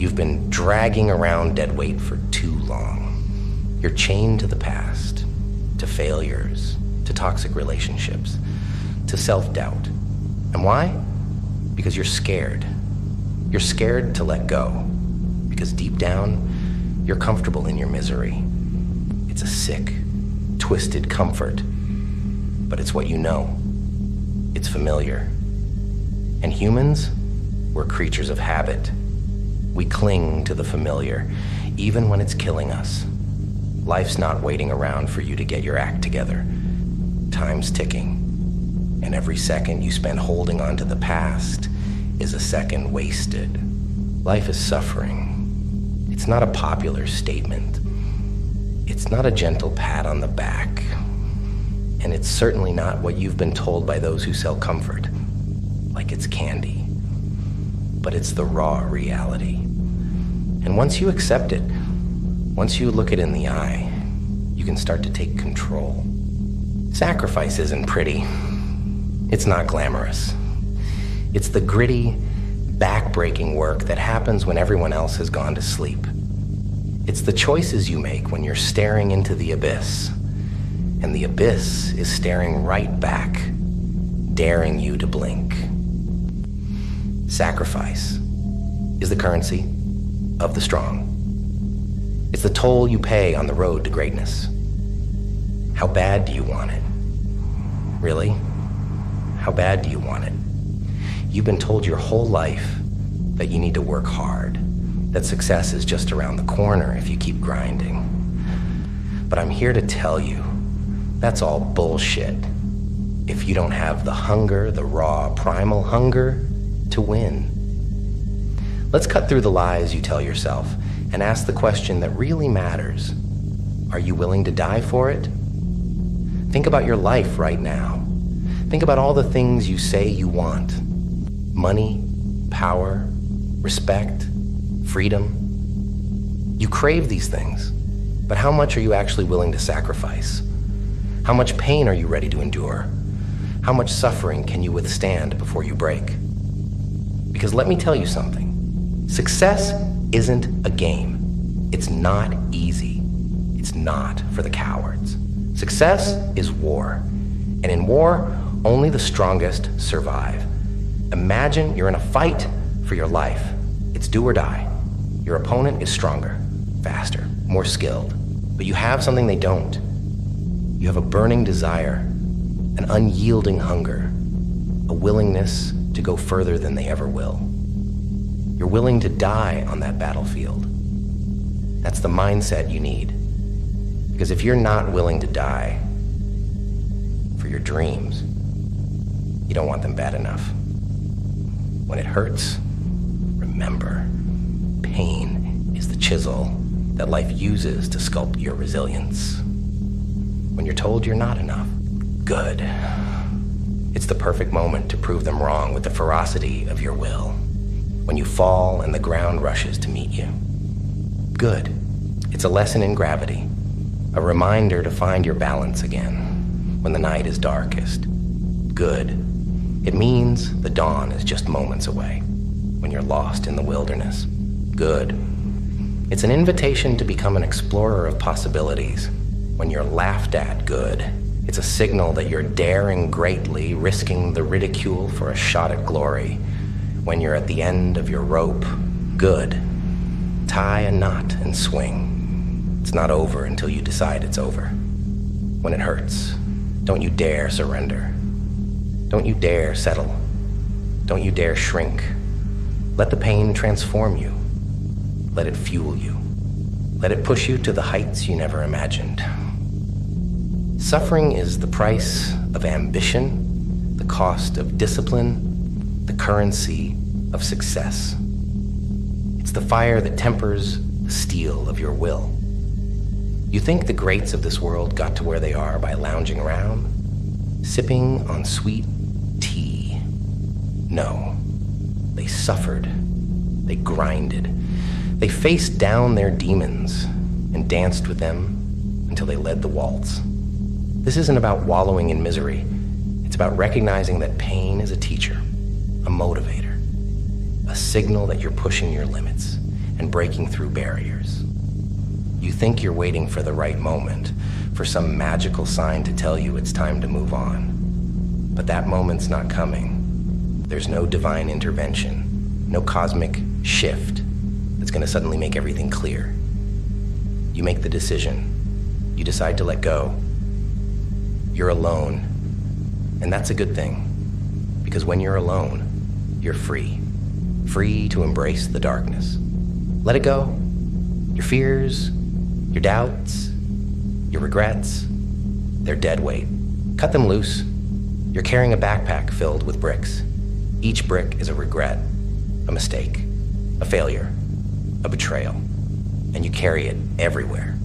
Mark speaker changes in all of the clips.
Speaker 1: You've been dragging around dead weight for too long. You're chained to the past, to failures, to toxic relationships, to self-doubt. And why? Because you're scared. You're scared to let go. Because deep down, you're comfortable in your misery. It's a sick, twisted comfort, but it's what you know. It's familiar. And humans, we're creatures of habit. We cling to the familiar, even when it's killing us. Life's not waiting around for you to get your act together. Time's ticking. And every second you spend holding on to the past is a second wasted. Life is suffering. It's not a popular statement. It's not a gentle pat on the back. And it's certainly not what you've been told by those who sell comfort, like it's candy. But it's the raw reality. And once you accept it, once you look it in the eye, you can start to take control. Sacrifice isn't pretty. It's not glamorous. It's the gritty, back-breaking work that happens when everyone else has gone to sleep. It's the choices you make when you're staring into the abyss, and the abyss is staring right back, daring you to blink. Sacrifice is the currency of the strong. It's the toll you pay on the road to greatness. How bad do you want it? Really? How bad do you want it? You've been told your whole life that you need to work hard, that success is just around the corner if you keep grinding. But I'm here to tell you, that's all bullshit. If you don't have the hunger, the raw, primal hunger to win. Let's cut through the lies you tell yourself and ask the question that really matters. Are you willing to die for it? Think about your life right now. Think about all the things you say you want. Money, power, respect, freedom. You crave these things, but how much are you actually willing to sacrifice? How much pain are you ready to endure? How much suffering can you withstand before you break? Because let me tell you something. Success isn't a game. It's not easy. It's not for the cowards. Success is war. And in war, only the strongest survive. Imagine you're in a fight for your life. It's do or die. Your opponent is stronger, faster, more skilled. But you have something they don't. You have a burning desire, an unyielding hunger, a willingness to go further than they ever will. You're willing to die on that battlefield. That's the mindset you need. Because if you're not willing to die for your dreams, you don't want them bad enough. When it hurts, remember, pain is the chisel that life uses to sculpt your resilience. When you're told you're not enough, good. It's the perfect moment to prove them wrong with the ferocity of your will. When you fall and the ground rushes to meet you. Good. It's a lesson in gravity, a reminder to find your balance again when the night is darkest. Good. It means the dawn is just moments away when you're lost in the wilderness. Good. It's an invitation to become an explorer of possibilities when you're laughed at. Good. It's a signal that you're daring greatly, risking the ridicule for a shot at glory. When you're at the end of your rope, good. Tie a knot and swing. It's not over until you decide it's over. When it hurts, don't you dare surrender. Don't you dare settle. Don't you dare shrink. Let the pain transform you. Let it fuel you. Let it push you to the heights you never imagined. Suffering is the price of ambition, the cost of discipline, the currency of success. It's the fire that tempers the steel of your will. You think the greats of this world got to where they are by lounging around, sipping on sweet tea? No. They suffered. They grinded. They faced down their demons and danced with them until they led the waltz. This isn't about wallowing in misery. It's about recognizing that pain is a teacher, a motivator, a signal that you're pushing your limits, and and breaking through barriers. You think you're waiting for the right moment, for some magical sign to tell you it's time to move on. But that moment's not coming. There's no divine intervention, no cosmic shift that's going to suddenly make everything clear. You make the decision. You decide to let go. You're alone. And that's a good thing. Because when you're alone, you're free. Free to embrace the darkness. Let it go. Your fears, your doubts, your regrets, they're dead weight. Cut them loose. You're carrying a backpack filled with bricks. Each brick is a regret, a mistake, a failure, a betrayal. And you carry it everywhere.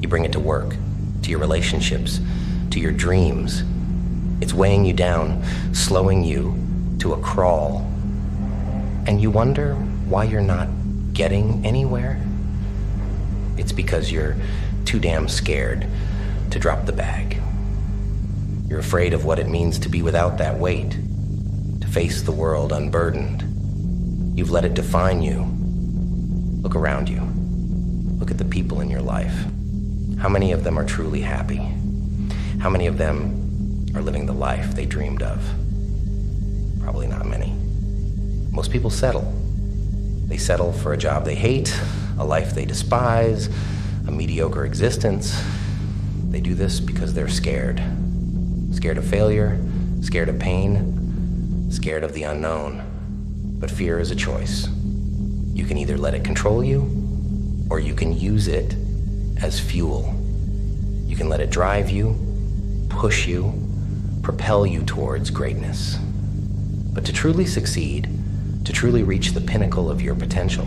Speaker 1: You bring it to work, to your relationships, to your dreams. It's weighing you down, slowing you to a crawl. And you wonder why you're not getting anywhere? It's because you're too damn scared to drop the bag. You're afraid of what it means to be without that weight, to face the world unburdened. You've let it define you. Look around you. Look at the people in your life. How many of them are truly happy? How many of them are living the life they dreamed of? Probably not many. Most people settle. They settle for a job they hate, a life they despise, a mediocre existence. They do this because they're scared. Scared of failure, scared of pain, scared of the unknown. But fear is a choice. You can either let it control you, or you can use it as fuel. You can let it drive you, push you, propel you towards greatness. But to truly succeed, to truly reach the pinnacle of your potential,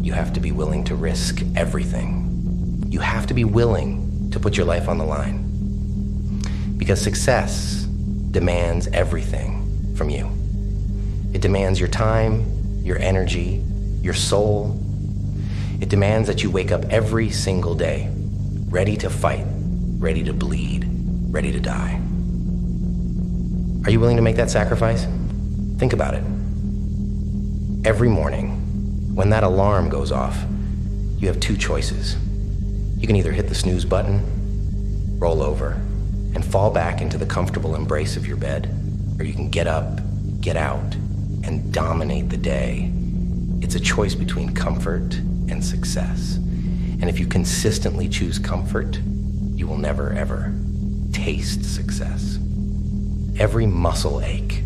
Speaker 1: you have to be willing to risk everything. You have to be willing to put your life on the line. Because success demands everything from you. It demands your time, your energy, your soul. It demands that you wake up every single day, ready to fight, ready to bleed, ready to die. Are you willing to make that sacrifice? Think about it. Every morning, when that alarm goes off, you have two choices. You can either hit the snooze button, roll over, and fall back into the comfortable embrace of your bed, or you can get up, get out, and dominate the day. It's a choice between comfort and success. And if you consistently choose comfort, you will never, ever taste success. Every muscle ache,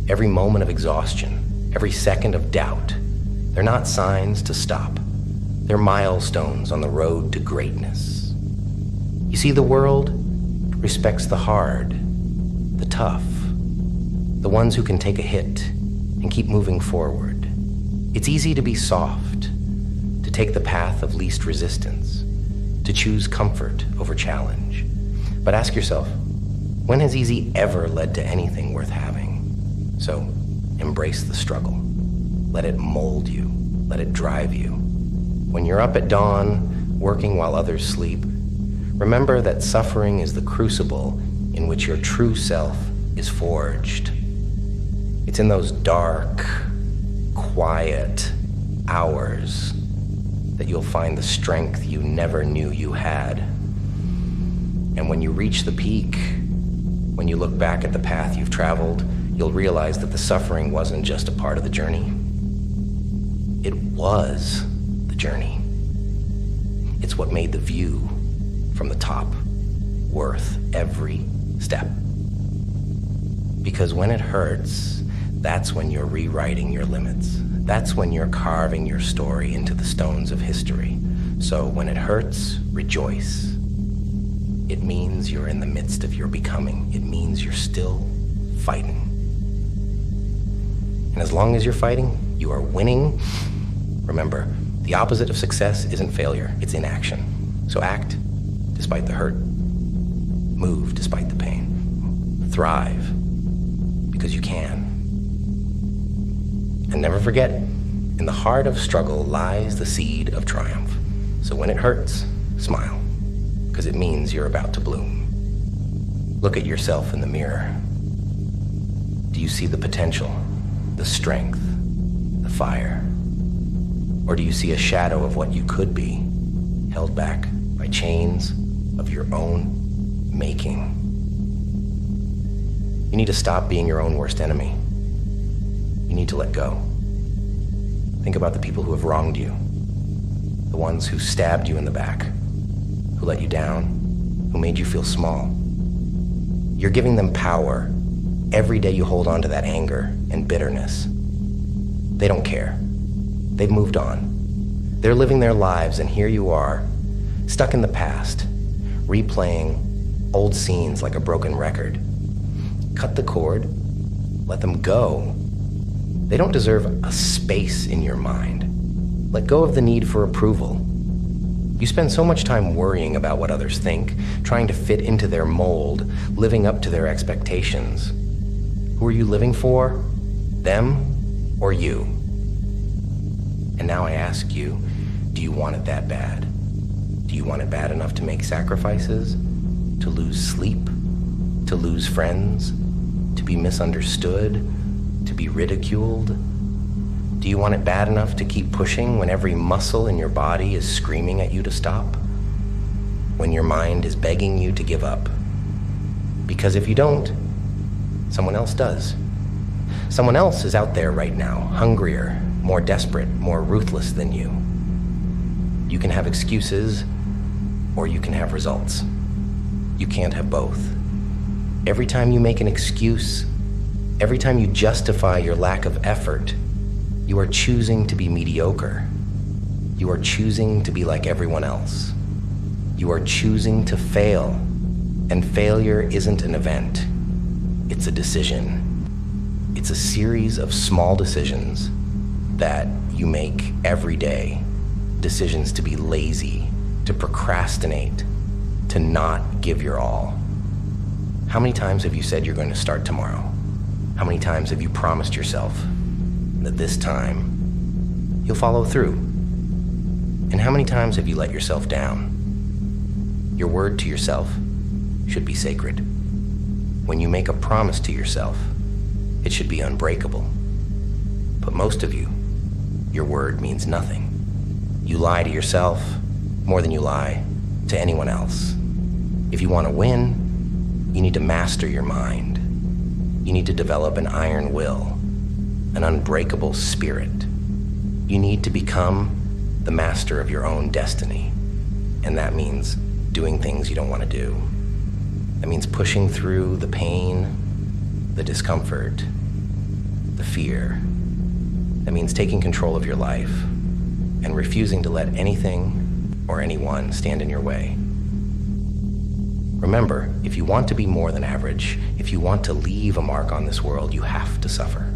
Speaker 1: every moment of exhaustion, every second of doubt, they're not signs to stop. They're milestones on the road to greatness. You see, the world respects the hard, the tough, the ones who can take a hit and keep moving forward. It's easy to be soft, to take the path of least resistance, to choose comfort over challenge. But ask yourself, when has easy ever led to anything worth having? So embrace the struggle. Let it mold you. Let it drive you. When you're up at dawn, working while others sleep, remember that suffering is the crucible in which your true self is forged. It's in those dark, quiet hours that you'll find the strength you never knew you had. And when you reach the peak, when you look back at the path you've traveled, you'll realize that the suffering wasn't just a part of the journey. It was the journey. It's what made the view from the top worth every step. Because when it hurts, that's when you're rewriting your limits. That's when you're carving your story into the stones of history. So when it hurts, rejoice. It means you're in the midst of your becoming. It means you're still fighting. And as long as you're fighting, you are winning. Remember, the opposite of success isn't failure, it's inaction. So act despite the hurt. Move despite the pain. Thrive because you can. And never forget, in the heart of struggle lies the seed of triumph. So when it hurts, smile, because it means you're about to bloom. Look at yourself in the mirror. Do you see the potential, the strength, the fire? Or do you see a shadow of what you could be, held back by chains of your own making? You need to stop being your own worst enemy. You need to let go. Think about the people who have wronged you, the ones who stabbed you in the back, who let you down, who made you feel small. You're giving them power every day you hold on to that anger and bitterness. They don't care. They've moved on. They're living their lives, and here you are, stuck in the past, replaying old scenes like a broken record. Cut the cord, let them go. They don't deserve a space in your mind. Let go of the need for approval. You spend so much time worrying about what others think, trying to fit into their mold, living up to their expectations. Who are you living for? Them or you? And now I ask you, do you want it that bad? Do you want it bad enough to make sacrifices? To lose sleep? To lose friends? To be misunderstood? To be ridiculed? Do you want it bad enough to keep pushing when every muscle in your body is screaming at you to stop? When your mind is begging you to give up? Because if you don't, someone else does. Someone else is out there right now, hungrier, more desperate, more ruthless than you. You can have excuses, or you can have results. You can't have both. Every time you make an excuse, every time you justify your lack of effort, you are choosing to be mediocre. You are choosing to be like everyone else. You are choosing to fail. And failure isn't an event. It's a decision. It's a series of small decisions that you make every day. Decisions to be lazy, to procrastinate, to not give your all. How many times have you said you're going to start tomorrow? How many times have you promised yourself that this time you'll follow through? And how many times have you let yourself down? Your word to yourself should be sacred. When you make a promise to yourself, it should be unbreakable. But most of you, your word means nothing. You lie to yourself more than you lie to anyone else. If you want to win, you need to master your mind. You need to develop an iron will, an unbreakable spirit. You need to become the master of your own destiny. And that means doing things you don't want to do. That means pushing through the pain, the discomfort, the fear. That means taking control of your life and refusing to let anything or anyone stand in your way. Remember, if you want to be more than average, if you want to leave a mark on this world, you have to suffer.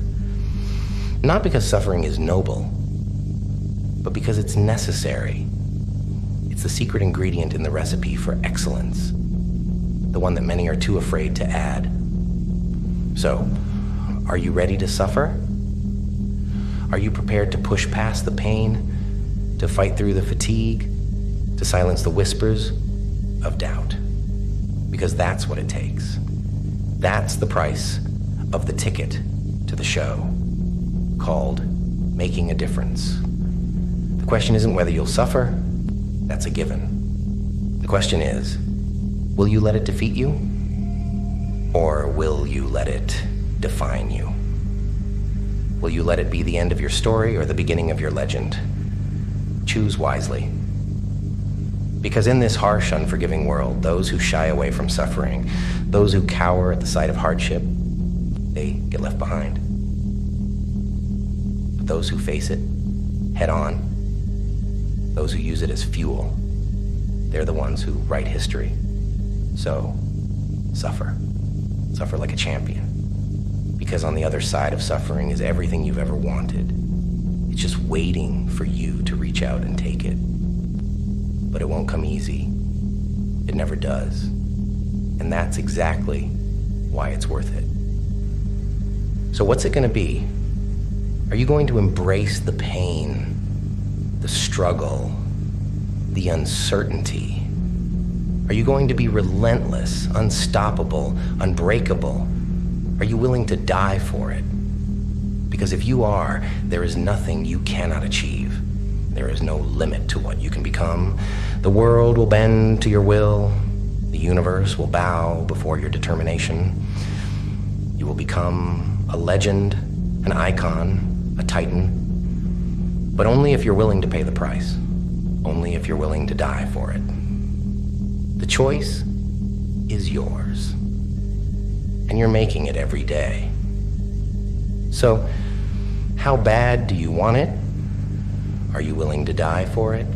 Speaker 1: Not because suffering is noble, but because it's necessary. It's the secret ingredient in the recipe for excellence, the one that many are too afraid to add. So, are you ready to suffer? Are you prepared to push past the pain, to fight through the fatigue, to silence the whispers of doubt? Because that's what it takes. That's the price of the ticket to the show, called Making a Difference. The question isn't whether you'll suffer. That's a given. The question is, will you let it defeat you? Or will you let it define you? Will you let it be the end of your story or the beginning of your legend? Choose wisely. Because in this harsh, unforgiving world, those who shy away from suffering, those who cower at the sight of hardship, they get left behind. But those who face it head on, those who use it as fuel, they're the ones who write history. So, suffer. Suffer like a champion. Because on the other side of suffering is everything you've ever wanted. It's just waiting for you to reach out and take it. But it won't come easy. It never does. And that's exactly why it's worth it. So what's it going to be? Are you going to embrace the pain, the struggle, the uncertainty? Are you going to be relentless, unstoppable, unbreakable? Are you willing to die for it? Because if you are, there is nothing you cannot achieve. There is no limit to what you can become. The world will bend to your will. The universe will bow before your determination. You will become a legend, an icon, a titan, but only if you're willing to pay the price. Only if you're willing to die for it. The choice is yours, and you're making it every day. So, how bad do you want it? Are you willing to die for it?